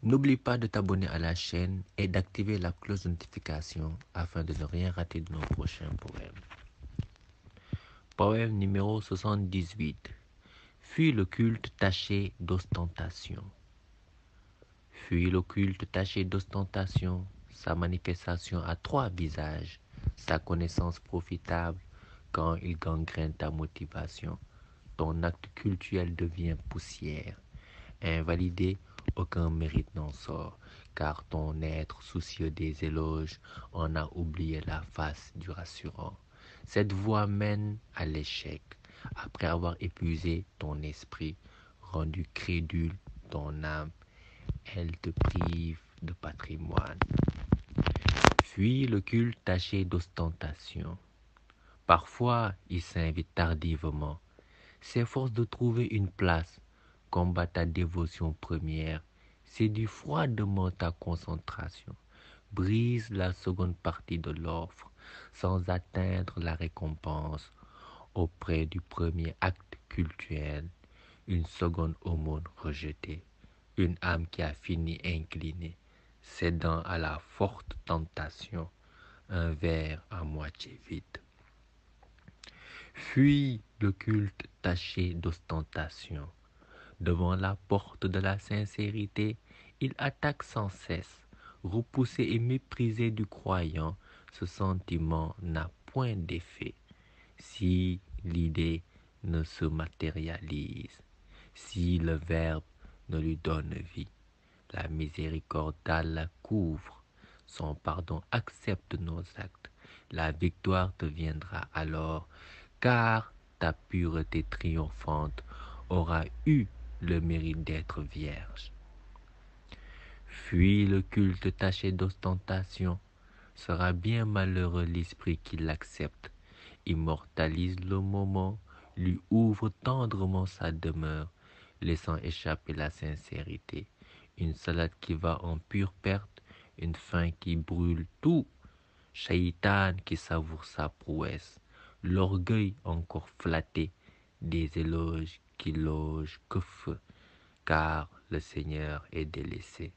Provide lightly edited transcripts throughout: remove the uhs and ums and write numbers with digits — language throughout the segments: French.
N'oublie pas de t'abonner à la chaîne et d'activer la cloche de notification afin de ne rien rater de nos prochains poèmes. Poème numéro 78. Fuis le culte taché d'ostentation. Fuis le culte taché d'ostentation. Sa manifestation a trois visages. Sa connaissance profitable quand il gangrène ta motivation. Ton acte cultuel devient poussière. Invalidé, aucun mérite n'en sort, car ton être soucieux des éloges en a oublié la face du rassurant. Cette voie mène à l'échec, après avoir épuisé ton esprit, rendu crédule ton âme, elle te prive de patrimoine. Fuis le culte taché d'ostentation. Parfois, il s'invite tardivement, s'efforce de trouver une place, combat ta dévotion première, séduit froidement ta concentration, brise la seconde partie de l'offre, sans atteindre la récompense auprès du premier acte cultuel, une seconde aumône rejetée, une âme qui a fini inclinée, cédant à la forte tentation, un verre à moitié vide. Fuis le culte taché d'ostentation. Devant la porte de la sincérité, il attaque sans cesse. Repoussé et méprisé du croyant, ce sentiment n'a point d'effet. Si l'idée ne se matérialise, si le Verbe ne lui donne vie, la miséricorde la couvre, son pardon accepte nos actes. La victoire te viendra alors, car ta pureté triomphante aura eu le mérite d'être vierge. Fuis le culte taché d'ostentation, sera bien malheureux l'esprit qui l'accepte, immortalise le moment, lui ouvre tendrement sa demeure, laissant échapper la sincérité, une salade qui va en pure perte, une faim qui brûle tout, Shaïtan qui savoure sa prouesse, l'orgueil encore flatté, des éloges qui logent que feu, car le Seigneur est délaissé.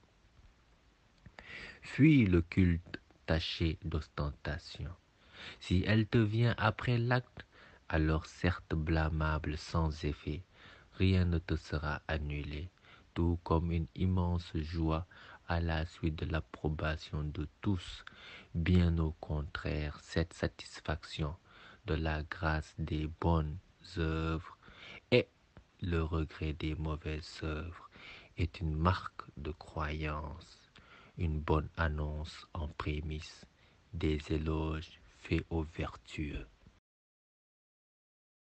Fuis le culte taché d'ostentation. Si elle te vient après l'acte, alors certes blâmable sans effet, rien ne te sera annulé, tout comme une immense joie à la suite de l'approbation de tous. Bien au contraire, cette satisfaction de la grâce des bonnes œuvres et le regret des mauvaises œuvres est une marque de croyance, une bonne annonce en prémisse des éloges faits aux vertueux.